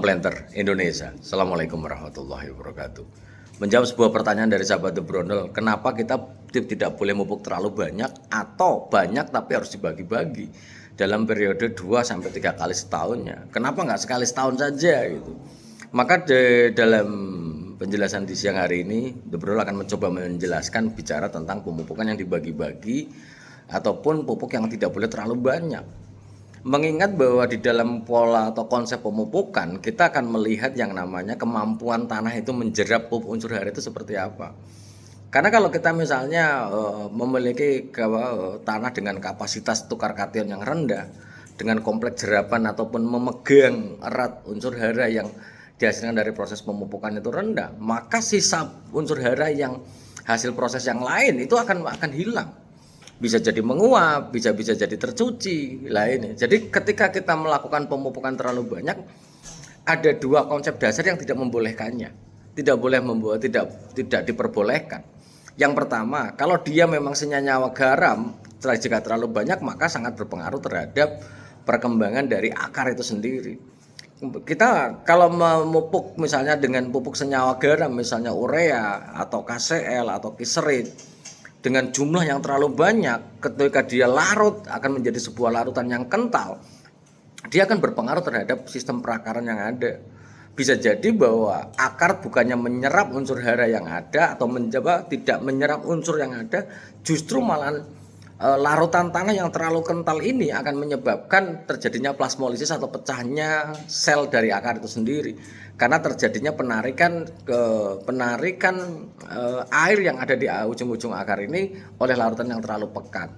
Salam Planter Indonesia. Assalamualaikum warahmatullahi wabarakatuh. Menjawab sebuah pertanyaan dari sahabat The Brondol, kenapa kita tidak boleh memupuk terlalu banyak atau banyak tapi harus dibagi-bagi dalam periode 2-3 kali setahunnya? Kenapa nggak sekali setahun saja gitu? Maka dalam penjelasan di siang hari ini, The Brondol akan mencoba menjelaskan bicara tentang pemupukan yang dibagi-bagi ataupun pupuk yang tidak boleh terlalu banyak. Mengingat bahwa di dalam pola atau konsep pemupukan kita akan melihat yang namanya kemampuan tanah itu menjerap pupuk unsur hara itu seperti apa. Karena kalau kita misalnya memiliki tanah dengan kapasitas tukar kation yang rendah, dengan kompleks jerapan ataupun memegang erat unsur hara yang dihasilkan dari proses pemupukan itu rendah, maka sisa unsur hara yang hasil proses yang lain itu akan hilang. Bisa jadi menguap, bisa jadi tercuci lah ini. Jadi ketika kita melakukan pemupukan terlalu banyak, ada dua konsep dasar yang tidak membolehkannya. Tidak diperbolehkan. Yang pertama, kalau dia memang senyawa garam, jika terlalu banyak maka sangat berpengaruh terhadap perkembangan dari akar itu sendiri. Kita kalau memupuk misalnya dengan pupuk senyawa garam, misalnya urea atau KCl atau kiserit, dengan jumlah yang terlalu banyak, ketika dia larut akan menjadi sebuah larutan yang kental, dia akan berpengaruh terhadap sistem perakaran yang ada. Bisa jadi bahwa akar bukannya menyerap unsur hara yang ada atau tidak menyerap unsur yang ada, justru malah larutan tanah yang terlalu kental ini akan menyebabkan terjadinya plasmolisis atau pecahnya sel dari akar itu sendiri, karena terjadinya penarikan air yang ada di ujung-ujung akar ini oleh larutan yang terlalu pekat.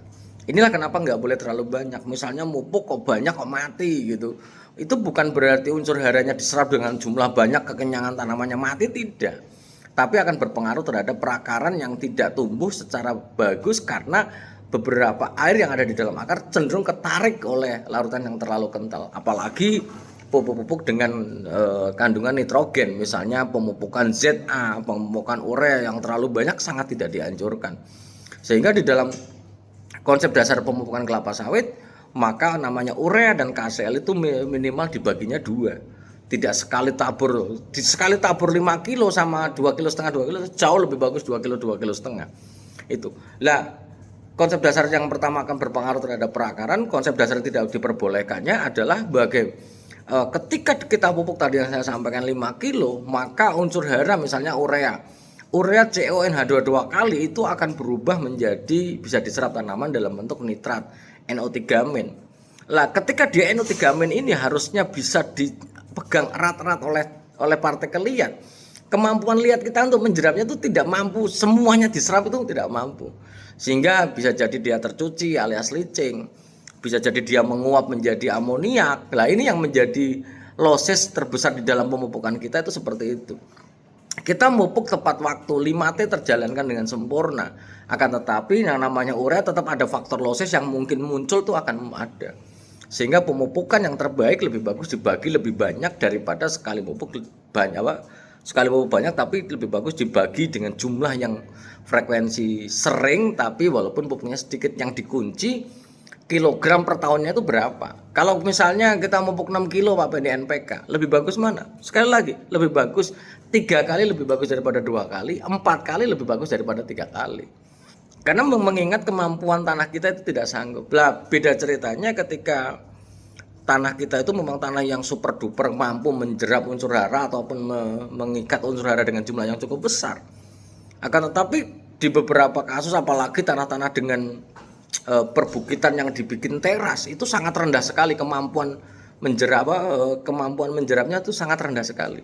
Inilah kenapa nggak boleh terlalu banyak. Misalnya mupuk kok banyak kok mati gitu, itu bukan berarti unsur haranya diserap dengan jumlah banyak kekenyangan tanamannya mati, tidak, tapi akan berpengaruh terhadap perakaran yang tidak tumbuh secara bagus karena beberapa air yang ada di dalam akar cenderung ketarik oleh larutan yang terlalu kental. Apalagi pupuk-pupuk dengan kandungan nitrogen, misalnya pemupukan ZA, pemupukan urea yang terlalu banyak sangat tidak dianjurkan. Sehingga di dalam konsep dasar pemupukan kelapa sawit, maka namanya urea dan KCl itu minimal dibaginya 2. Tidak sekali tabur 5 kilo sama 2,5 kilo, 2 kilo jauh lebih bagus 2 kilo, 2,5 kilo. Itu. Lah, konsep dasar yang pertama akan berpengaruh terhadap perakaran. Konsep dasar yang tidak diperbolehkannya adalah ketika kita pupuk tadi yang saya sampaikan 5 kilo, maka unsur hara misalnya urea CONH2 2 kali itu akan berubah menjadi bisa diserap tanaman dalam bentuk nitrat NO3-min. Lah, ketika dia NO3-min ini harusnya bisa dipegang erat-erat oleh partikel liat. Kemampuan liat kita untuk menjerapnya itu tidak mampu, semuanya diserap itu tidak mampu. Sehingga bisa jadi dia tercuci alias leaching, bisa jadi dia menguap menjadi amoniak. Nah, ini yang menjadi losses terbesar di dalam pemupukan kita itu seperti itu. Kita memupuk tepat waktu, 5T terjalankan dengan sempurna. Akan tetapi yang namanya urea tetap ada faktor losses yang mungkin muncul tuh akan ada. Sehingga pemupukan yang terbaik lebih bagus dibagi lebih banyak daripada sekali pupuk banyak tapi lebih bagus dibagi dengan jumlah yang frekuensi sering, tapi walaupun pupuknya sedikit. Yang dikunci kilogram per tahunnya itu berapa. Kalau misalnya kita pupuk 6 kilo Pak di NPK, lebih bagus mana? Sekali lagi, lebih bagus 3 kali lebih bagus daripada 2 kali, 4 kali lebih bagus daripada 3 kali. Karena mengingat kemampuan tanah kita itu tidak sanggup. Lah, beda ceritanya ketika tanah kita itu memang tanah yang super duper mampu menjerap unsur hara ataupun mengikat unsur hara dengan jumlah yang cukup besar. Akan tetapi di beberapa kasus, apalagi tanah-tanah dengan perbukitan yang dibikin teras, itu sangat rendah sekali kemampuan menjerapnya itu sangat rendah sekali.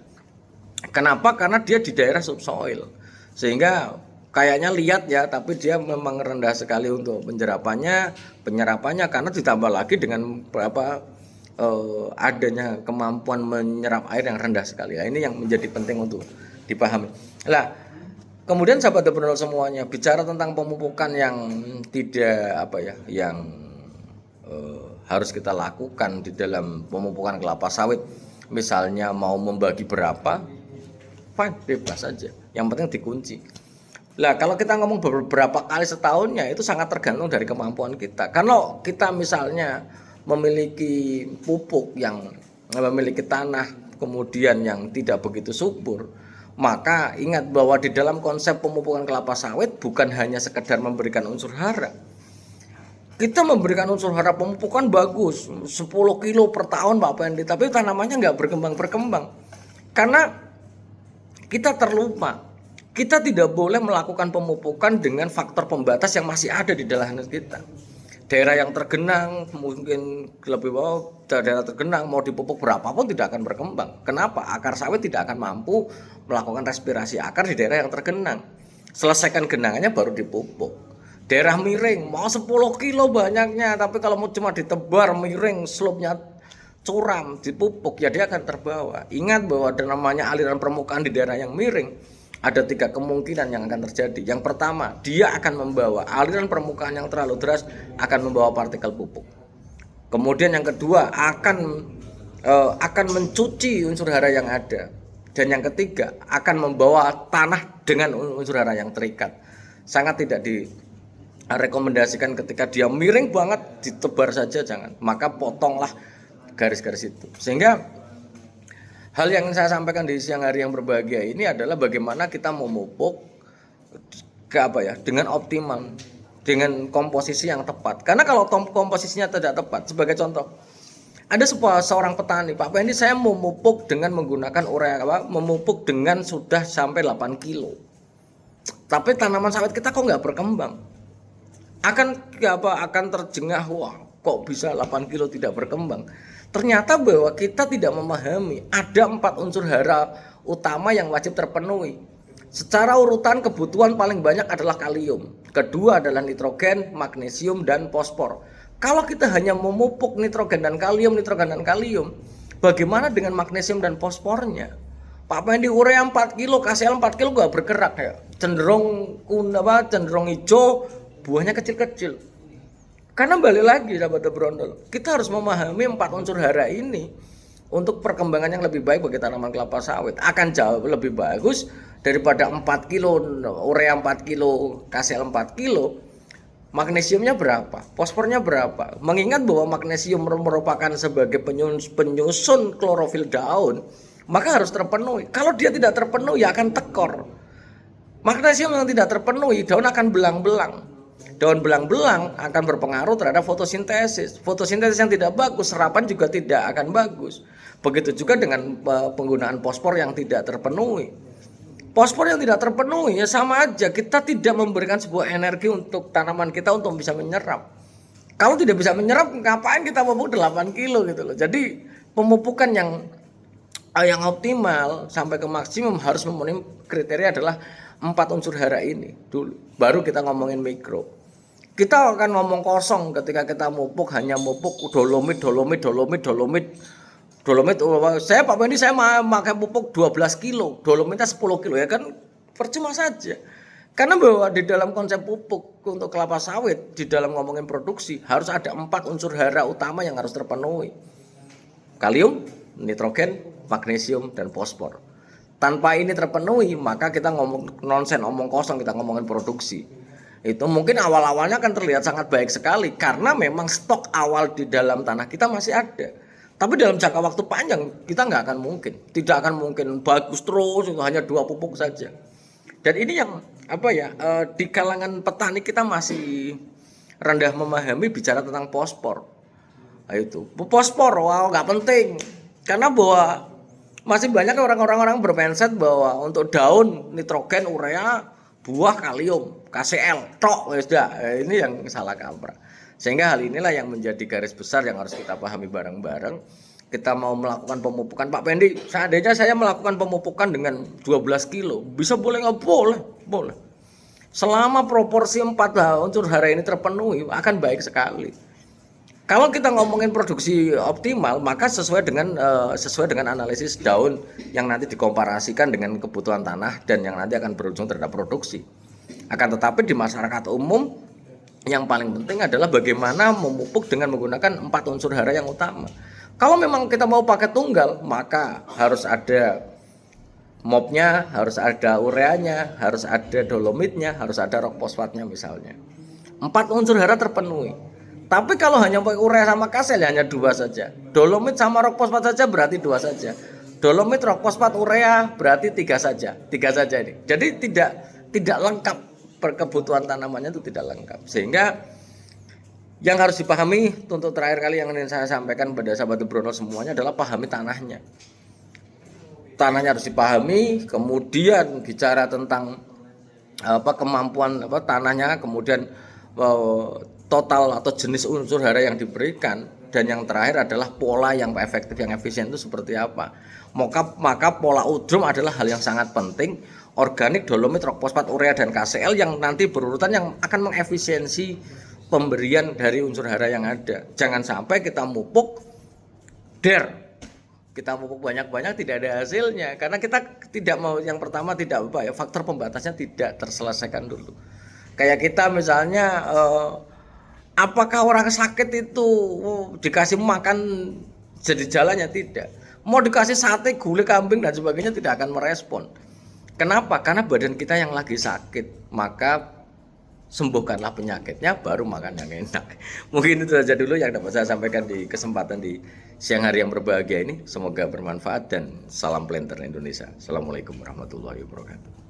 Kenapa? Karena dia di daerah subsoil, sehingga kayaknya lihat ya, tapi dia memang rendah sekali untuk penyerapannya karena ditambah lagi dengan adanya kemampuan menyerap air yang rendah sekali. Nah, ini yang menjadi penting untuk dipahami. Lah, kemudian sahabat The Brondol semuanya, bicara tentang pemupukan yang harus kita lakukan di dalam pemupukan kelapa sawit. Misalnya mau membagi berapa, fine, bebas saja. Yang penting dikunci. Lah, kalau kita ngomong beberapa kali setahunnya itu sangat tergantung dari kemampuan kita. Kalau kita misalnya memiliki pupuk yang memiliki tanah kemudian yang tidak begitu subur, maka ingat bahwa di dalam konsep pemupukan kelapa sawit bukan hanya sekedar memberikan unsur hara. Kita memberikan unsur hara pemupukan bagus, 10 kilo per tahun Pak Pendi, tapi tanamannya nggak berkembang. Karena kita terlupa, kita tidak boleh melakukan pemupukan dengan faktor pembatas yang masih ada di dalam kita. Daerah yang tergenang, mungkin lebih bawah daerah tergenang, mau dipupuk berapapun tidak akan berkembang. Kenapa? Akar sawit tidak akan mampu melakukan respirasi akar di daerah yang tergenang. Selesaikan genangannya baru dipupuk. Daerah miring, mau 10 kilo banyaknya, tapi kalau mau cuma ditebar miring, slope-nya curam, dipupuk, ya dia akan terbawa. Ingat bahwa ada namanya aliran permukaan di daerah yang miring. Ada 3 kemungkinan yang akan terjadi. Yang pertama, dia akan membawa aliran permukaan yang terlalu deras, akan membawa partikel pupuk. Kemudian yang kedua, akan mencuci unsur hara yang ada. Dan yang ketiga, akan membawa tanah dengan unsur hara yang terikat. Sangat tidak direkomendasikan ketika dia miring banget ditebar saja, jangan. Maka potonglah garis-garis itu. Sehingga hal yang saya sampaikan di siang hari yang berbahagia ini adalah bagaimana kita memupuk dengan optimal, dengan komposisi yang tepat. Karena kalau komposisinya tidak tepat, sebagai contoh, ada seorang petani, Pak Pendi, saya memupuk dengan menggunakan urea, memupuk dengan sudah sampai 8 kilo. Tapi tanaman sawit kita kok nggak berkembang? Akan terjengah, wah kok bisa 8 kilo tidak berkembang. Ternyata bahwa kita tidak memahami ada 4 unsur hara utama yang wajib terpenuhi. Secara urutan kebutuhan paling banyak adalah kalium, kedua adalah nitrogen, magnesium, dan fosfor. Kalau kita hanya memupuk nitrogen dan kalium, bagaimana dengan magnesium dan fosfornya? Pak Pendi, urea 4 kilo, KCl 4 kilo gak bergerak ya, cenderung hijau, buahnya kecil-kecil. Karena balik lagi sahabat berondol, kita harus memahami 4 unsur hara ini untuk perkembangan yang lebih baik bagi tanaman kelapa sawit. Akan jauh lebih bagus daripada 4 kilo urea 4 kilo, KCl 4 kilo. Magnesiumnya berapa? Fosfornya berapa? Mengingat bahwa magnesium merupakan sebagai penyusun klorofil daun, maka harus terpenuhi. Kalau dia tidak terpenuhi, ya akan tekor. Magnesium yang tidak terpenuhi, daun akan belang-belang. Daun belang-belang akan berpengaruh terhadap fotosintesis. Fotosintesis yang tidak bagus, serapan juga tidak akan bagus. Begitu juga dengan penggunaan fosfor yang tidak terpenuhi. Fosfor yang tidak terpenuhi ya sama aja, kita tidak memberikan sebuah energi untuk tanaman kita untuk bisa menyerap. Kalau tidak bisa menyerap, ngapain kita pupuk 8 kilo gitu loh. Jadi pemupukan yang optimal sampai ke maksimum harus memenuhi kriteria adalah 4 unsur hara ini dulu. Baru kita ngomongin mikro. Kita akan ngomong kosong ketika kita hanya mupuk dolomit. Saya Pak Pendi, saya pakai pupuk 12 kilo, dolomitnya 10 kilo, ya kan percuma saja. Karena bahwa di dalam konsep pupuk untuk kelapa sawit, di dalam ngomongin produksi, harus ada 4 unsur hara utama yang harus terpenuhi. Kalium, nitrogen, magnesium, dan fosfor. Tanpa ini terpenuhi, maka kita omong kosong, kita ngomongin produksi. Itu mungkin awal-awalnya akan terlihat sangat baik sekali karena memang stok awal di dalam tanah kita masih ada. Tapi dalam jangka waktu panjang kita tidak akan mungkin bagus terus, itu hanya 2 pupuk saja. Dan ini yang di kalangan petani kita masih rendah memahami bicara tentang fosfor. Nah, itu fosfor, nggak penting karena bahwa masih banyak orang-orang bermindset bahwa untuk daun nitrogen, urea, buah kalium, KCl, ini yang salah kaprah. Sehingga hal inilah yang menjadi garis besar yang harus kita pahami bareng-bareng. Kita mau melakukan pemupukan, Pak Pendi, seandainya saya melakukan pemupukan dengan 12 kilo, boleh nggak? Boleh. Selama proporsi 4 unsur hara ini terpenuhi, akan baik sekali. Kalau kita ngomongin produksi optimal, maka sesuai dengan analisis daun yang nanti dikomparasikan dengan kebutuhan tanah dan yang nanti akan berujung terhadap produksi. Akan tetapi di masyarakat umum yang paling penting adalah bagaimana memupuk dengan menggunakan 4 unsur hara yang utama. Kalau memang kita mau pakai tunggal, maka harus ada mopnya, harus ada ureanya, harus ada dolomitnya, harus ada rock fosfatnya misalnya. 4 unsur hara terpenuhi. Tapi kalau hanya pakai urea sama KCl hanya 2 saja. Dolomit sama rock fosfat saja berarti 2 saja. Dolomit, rock fosfat, urea berarti tiga saja ini. Jadi tidak lengkap, kebutuhan tanamannya itu tidak lengkap. Sehingga yang harus dipahami untuk terakhir kali yang ingin saya sampaikan pada sahabat Brono semuanya adalah pahami tanahnya. Tanahnya harus dipahami, kemudian bicara tentang kemampuan tanahnya, kemudian total atau jenis unsur hara yang diberikan, dan yang terakhir adalah pola yang efektif, yang efisien itu seperti apa. Maka pola udrum adalah hal yang sangat penting. Organik, dolomit, rock fosfat, urea, dan KCl yang nanti berurutan yang akan mengefisiensi pemberian dari unsur hara yang ada. Jangan sampai kita mupuk banyak-banyak tidak ada hasilnya, karena kita tidak mau, yang pertama tidak faktor pembatasnya tidak terselesaikan dulu. Kayak kita misalnya apakah orang sakit itu dikasih makan jadi jalannya? Tidak. Mau dikasih sate, gulai kambing dan sebagainya tidak akan merespon. Kenapa? Karena badan kita yang lagi sakit, maka sembuhkanlah penyakitnya, baru makan yang enak. Mungkin itu saja dulu yang dapat saya sampaikan di kesempatan di siang hari yang berbahagia ini. Semoga bermanfaat dan salam planter Indonesia. Assalamualaikum warahmatullahi wabarakatuh.